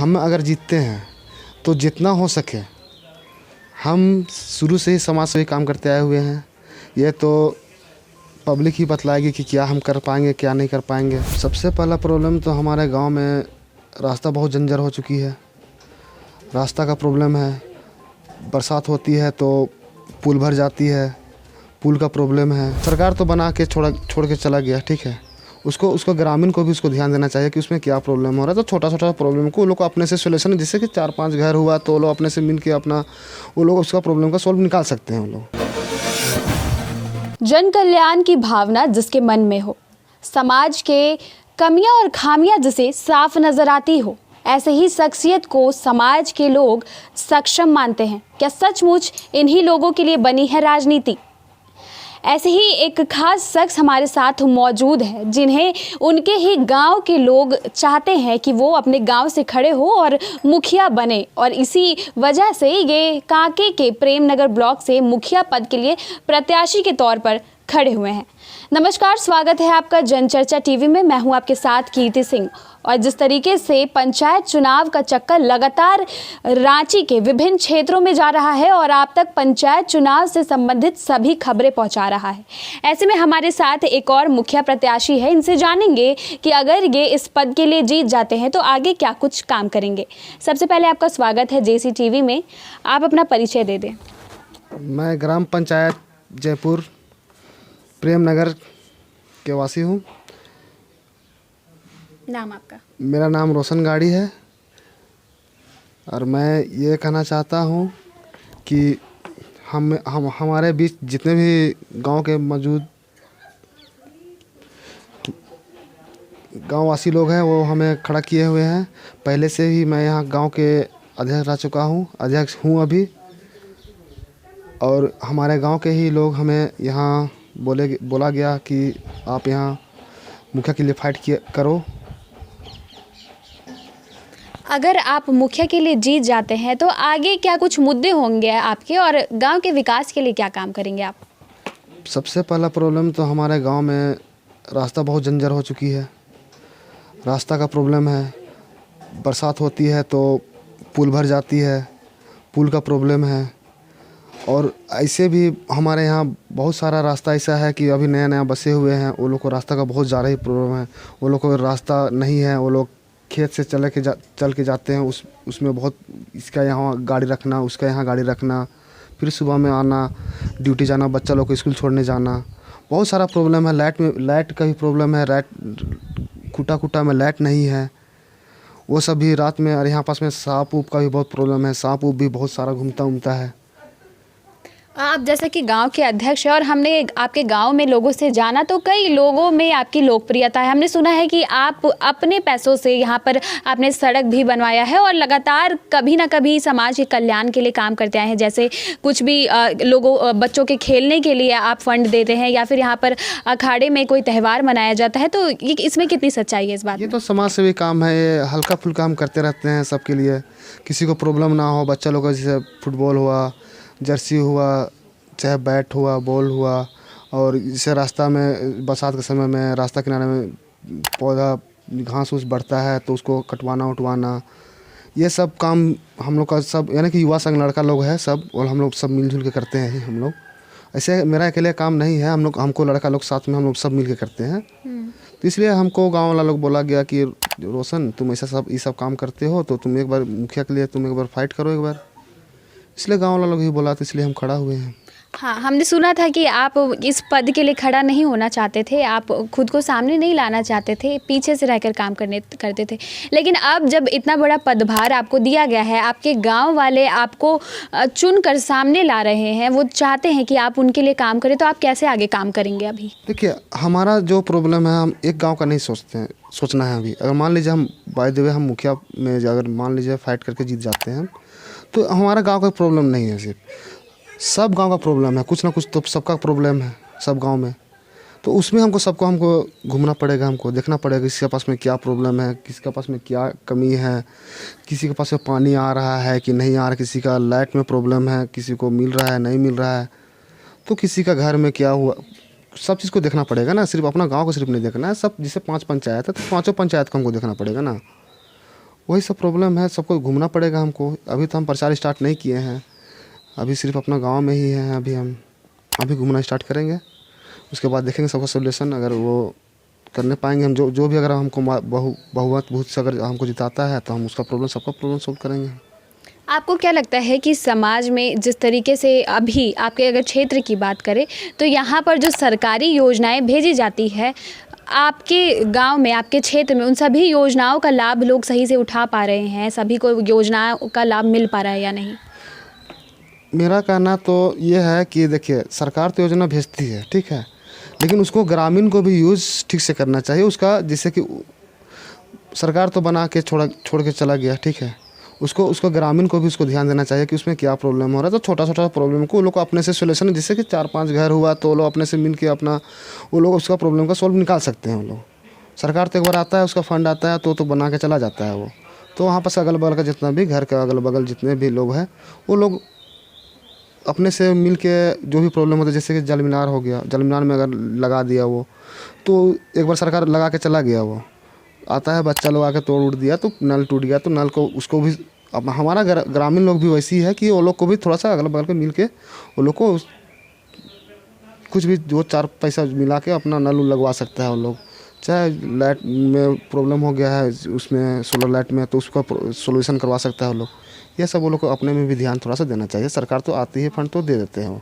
हम अगर जीतते हैं तो जितना हो सके हम शुरू से ही समाज सेवी काम करते आए हुए हैं। ये तो पब्लिक ही बतलाएगी कि क्या हम कर पाएंगे क्या नहीं कर पाएंगे। सबसे पहला प्रॉब्लम तो हमारे गांव में रास्ता बहुत जंजर हो चुकी है। रास्ता का प्रॉब्लम है। बरसात होती है तो पुल भर जाती है, पुल का प्रॉब्लम है। सरकार तो बना के छोड़ के चला गया, ठीक है। उसको ग्रामीण को भी उसको ध्यान देना चाहिए कि उसमें क्या प्रॉब्लम हो रहा है। तो छोटा छोटा प्रॉब्लम को वो लोग को अपने से सोल्यूशन, जैसे कि 4-5 घर हुआ तो वो लोग अपने से मिल के अपना वो लोग उसका प्रॉब्लम का सॉल्व निकाल सकते हैं। वो लोग जन कल्याण की भावना जिसके मन में हो, समाज के कमियां और खामियां जिसे साफ नजर आती हो, ऐसे ही शख्सियत को समाज के लोग सक्षम मानते हैं। क्या सचमुच इन्हीं लोगों के लिए बनी है राजनीति? ऐसे ही एक खास शख्स हमारे साथ मौजूद है जिन्हें उनके ही गांव के लोग चाहते हैं कि वो अपने गांव से खड़े हो और मुखिया बने, और इसी वजह से ये कांके के प्रेमनगर ब्लॉक से मुखिया पद के लिए प्रत्याशी के तौर पर खड़े हुए हैं। नमस्कार, स्वागत है आपका जनचर्चा टीवी में। मैं हूं आपके साथ कीर्ति सिंह। और जिस तरीके से पंचायत चुनाव का चक्कर लगातार रांची के विभिन्न क्षेत्रों में जा रहा है और आप तक पंचायत चुनाव से संबंधित सभी खबरें पहुंचा रहा है, ऐसे में हमारे साथ एक और मुखिया प्रत्याशी है। इनसे जानेंगे कि अगर ये इस पद के लिए जीत जाते हैं तो आगे क्या कुछ काम करेंगे। सबसे पहले आपका स्वागत है जेसी टीवी में। आप अपना परिचय दे दें। मैं ग्राम पंचायत जयपुर प्रेमनगर के वासी हूँ। नाम आपका? मेरा नाम रोशन गाड़ी है और मैं ये कहना चाहता हूँ कि हम हमारे बीच जितने भी गांव के मौजूद गांववासी लोग हैं वो हमें खड़ा किए हुए हैं। पहले से ही मैं यहाँ गांव के अध्यक्ष रह चुका हूँ, अध्यक्ष हूँ अभी। और हमारे गांव के ही लोग हमें यहाँ बोला गया कि आप यहाँ मुखिया के लिए फाइट करो। अगर आप मुखिया के लिए जीत जाते हैं तो आगे क्या कुछ मुद्दे होंगे आपके, और गांव के विकास के लिए क्या काम करेंगे आप? सबसे पहला प्रॉब्लम तो हमारे गांव में रास्ता बहुत जंजर हो चुकी है। रास्ता का प्रॉब्लम है। बरसात होती है तो पुल भर जाती है, पुल का प्रॉब्लम है। और ऐसे भी हमारे यहाँ बहुत सारा रास्ता ऐसा है कि अभी नया नया बसे हुए हैं, वो लोग को रास्ता का बहुत ज़्यादा ही प्रॉब्लम है। वो लोग को रास्ता नहीं है, वो लोग खेत से चल के जाते हैं। उसमें बहुत इसका यहाँ गाड़ी रखना, उसका यहाँ गाड़ी रखना, फिर सुबह में आना, ड्यूटी जाना, बच्चा लोग को स्कूल छोड़ने जाना, बहुत सारा प्रॉब्लम है। लाइट का भी प्रॉब्लम है। कुटा में लाइट नहीं है, वो सब भी रात में। और यहाँ पास में सांप ऊप का भी बहुत प्रॉब्लम है। सांप ऊप भी बहुत सारा घूमता है। आप जैसा कि गांव के अध्यक्ष हैं और हमने आपके गांव में लोगों से जाना तो कई लोगों में आपकी लोकप्रियता है। हमने सुना है कि आप अपने पैसों से यहाँ पर आपने सड़क भी बनवाया है और लगातार कभी ना कभी समाज के कल्याण के लिए काम करते आए हैं। जैसे कुछ भी बच्चों के खेलने के लिए आप फंड देते हैं, या फिर यहाँ पर अखाड़े में कोई त्यौहार मनाया जाता है, तो इसमें कितनी सच्चाई है इस बात में? ये तो समाज सेवी काम है। ये हल्का फुल्का हम करते रहते हैं सबके लिए। किसी को प्रॉब्लम ना हो, बच्चा लोग का जैसे फुटबॉल हुआ, जर्सी हुआ, चाहे बैट हुआ, बॉल हुआ। और जैसे रास्ता में बरसात के समय में रास्ता किनारे में पौधा घास उस बढ़ता है तो उसको कटवाना उठवाना, ये सब काम हम लोग का सब, यानी कि युवा संघ लड़का लोग है सब, और हम लोग सब मिलजुल के करते हैं। हम लोग ऐसे मेरा अकेले काम नहीं है, हमको लड़का लोग साथ में हम लोग सब मिल के करते हैं। तो इसलिए हमको गाँव वाला लोग बोला गया कि रोशन तुम ऐसा ये सब काम करते हो तो तुम एक बार मुखिया के लिए तुम एक बार फाइट करो एक बार। इसलिए गाँव वाला लोग ही बोला, तो इसलिए हम खड़ा हुए हैं। हाँ, हमने सुना था कि आप इस पद के लिए खड़ा नहीं होना चाहते थे, आप खुद को सामने नहीं लाना चाहते थे, पीछे से रहकर काम करते थे। लेकिन अब जब इतना बड़ा पदभार आपको दिया गया है, आपके गांव वाले आपको चुनकर सामने ला रहे हैं, वो चाहते हैं कि आप उनके लिए काम करें, तो आप कैसे आगे काम करेंगे? अभी देखिए, हमारा जो प्रॉब्लम है, हम एक गाँव का नहीं सोचना है अभी। अगर मान लीजिए हम बाय द वे हम मुखिया में अगर मान लीजिए फाइट करके जीत जाते हैं तो हमारा गाँव का प्रॉब्लम नहीं है, सिर्फ सब गांव का प्रॉब्लम है। कुछ ना कुछ तो सबका प्रॉब्लम है सब गांव में। तो उसमें हमको घूमना पड़ेगा, हमको देखना पड़ेगा किसी के पास में क्या प्रॉब्लम है, किसी के पास में क्या कमी है, किसी के पास में पानी आ रहा है कि नहीं आ रहा, किसी का लाइट में प्रॉब्लम है, किसी को मिल रहा है नहीं मिल रहा है, तो किसी का घर में क्या हुआ, सब चीज़ को देखना पड़ेगा ना। सिर्फ अपना गाँव को सिर्फ नहीं देखना है, सब जैसे 5 पंचायत है तो 5 पंचायत को हमको देखना पड़ेगा ना। वही सब प्रॉब्लम है, सबको घूमना पड़ेगा हमको। अभी तो हम प्रचार स्टार्ट नहीं किए हैं, अभी सिर्फ अपना गांव में ही हैं। अभी घूमना स्टार्ट करेंगे, उसके बाद देखेंगे सबका सोल्यूशन। अगर वो करने पाएंगे हम, जो भी अगर हमको बहुमत से अगर हमको जिताता है तो हम उसका सबका प्रॉब्लम सोल्व करेंगे। आपको क्या लगता है कि समाज में जिस तरीके से अभी आपके अगर क्षेत्र की बात करें तो यहाँ पर जो सरकारी योजनाएं भेजी जाती है, आपके गांव में, आपके क्षेत्र में उन सभी योजनाओं का लाभ लोग सही से उठा पा रहे हैं? सभी को योजनाओं का लाभ मिल पा रहा है या नहीं? मेरा कहना तो ये है कि देखिए, सरकार तो योजना भेजती है, ठीक है, लेकिन उसको ग्रामीण को भी यूज़ ठीक से करना चाहिए उसका। जैसे कि सरकार तो बना के छोड़ के चला गया, ठीक है, उसको ग्रामीण को भी उसको ध्यान देना चाहिए कि उसमें क्या प्रॉब्लम हो रहा है। तो छोटा प्रॉब्लम को वो लोग को अपने से सोल्यूशन, जैसे कि 4-5 घर हुआ तो वो लोग अपने से मिल के वो लोग उसका प्रॉब्लम का सॉल्व निकाल सकते हैं। वो लोग, सरकार तो एक बार आता है, उसका फंड आता है तो बना के चला जाता है वो। तो वहाँ पर अगल बगल का जितना भी घर का अगल बगल जितने भी लोग हैं, वो लोग अपने से मिल के जो भी प्रॉब्लम होता है, जैसे कि जल मीनार हो गया, जल मीनार में अगर लगा दिया वो, तो एक बार सरकार लगा के चला गया, वो आता है बच्चा लोग आके तोड़ उड़ दिया तो नल टूट गया, तो नल को उसको भी अब हमारा ग्रामीण लोग भी वैसी है कि वो लोग को भी थोड़ा सा अगल बगल के मिल के वो लोग को कुछ भी 2-4 पैसा मिला के अपना नल लगवा सकता है। वो लोग चाहे लाइट में प्रॉब्लम हो गया है उसमें, सोलर लाइट में, तो उसका सोल्यूशन करवा सकता है वो लोग। ये सब वो लोग को अपने में भी ध्यान थोड़ा सा देना चाहिए। सरकार तो आती है, फंड तो दे देते हैं वो।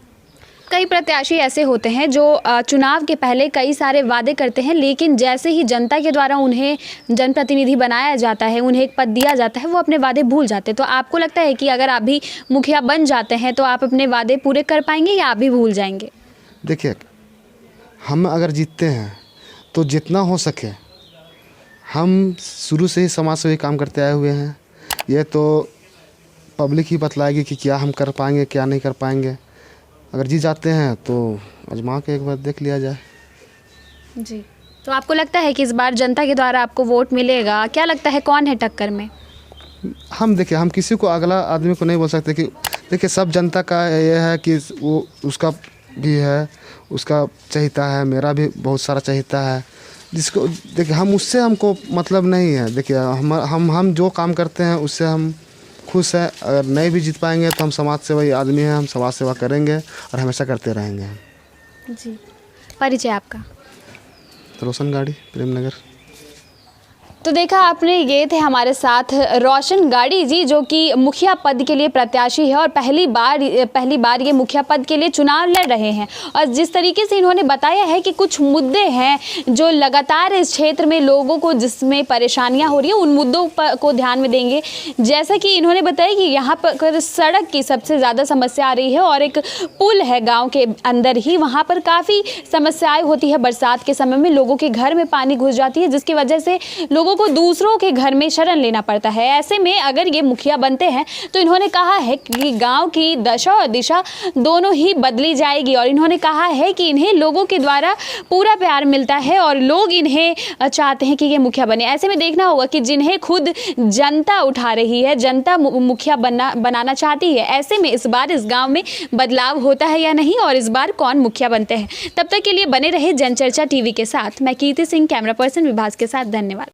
कई प्रत्याशी ऐसे होते हैं जो चुनाव के पहले कई सारे वादे करते हैं, लेकिन जैसे ही जनता के द्वारा उन्हें जनप्रतिनिधि बनाया जाता है, उन्हें एक पद दिया जाता है, वो अपने वादे भूल जाते हैं। तो आपको लगता है कि अगर आप भी मुखिया बन जाते हैं तो आप अपने वादे पूरे कर पाएंगे या आप भी भूल जाएंगे? देखिए, हम अगर जीतते हैं तो जितना हो सके, हम शुरू से ही समाज से ही काम करते आए हुए हैं। ये तो पब्लिक ही बतलाएगी कि क्या हम कर पाएंगे, क्या नहीं कर पाएंगे। अगर जीत जाते हैं तो आजमा के एक बार देख लिया जाए। जी, तो आपको लगता है कि इस बार जनता के द्वारा आपको वोट मिलेगा? क्या लगता है कौन है टक्कर में? हम किसी को, अगला आदमी को नहीं बोल सकते कि देखिए, सब जनता का ये है कि वो उसका भी है, उसका चाहता है, मेरा भी बहुत सारा चाहता है। जिसको देखिए, हमको मतलब नहीं है। देखिए, हम जो काम करते हैं उससे हम खुश हैं। अगर नहीं भी जीत पाएंगे तो हम समाज सेवा आदमी हैं, हम समाज सेवा करेंगे और हमेशा करते रहेंगे। जी, परिचय आपका? रोशन गाड़ी, प्रेमनगर। तो देखा आपने, ये थे हमारे साथ रोशन गाड़ी जी, जो कि मुखिया पद के लिए प्रत्याशी है और पहली बार ये मुखिया पद के लिए चुनाव लड़ रहे हैं। और जिस तरीके से इन्होंने बताया है कि कुछ मुद्दे हैं जो लगातार इस क्षेत्र में लोगों को जिसमें परेशानियां हो रही हैं, उन मुद्दों को ध्यान में देंगे। जैसा कि इन्होंने बताया कि यहाँ पर सड़क की सबसे ज़्यादा समस्या आ रही है और एक पुल है गाँव के अंदर ही, वहाँ पर काफ़ी समस्याएँ होती है। बरसात के समय में लोगों के घर में पानी घुस जाती है, जिसकी वजह से लोगों को दूसरों के घर में शरण लेना पड़ता है। ऐसे में अगर ये मुखिया बनते हैं तो इन्होंने कहा है कि गांव की दशा और दिशा दोनों ही बदली जाएगी। और इन्होंने कहा है कि इन्हें लोगों के द्वारा पूरा प्यार मिलता है और लोग इन्हें चाहते हैं कि ये मुखिया बने। ऐसे में देखना होगा कि जिन्हें खुद जनता उठा रही है, जनता मुखिया बनाना चाहती है, ऐसे में इस बार इस गाँव में बदलाव होता है या नहीं और इस बार कौन मुखिया बनते हैं। तब तक के लिए बने रहे जनचर्चा टीवी के साथ। मैं कीर्ति सिंह, कैमरा पर्सन विभास के साथ। धन्यवाद।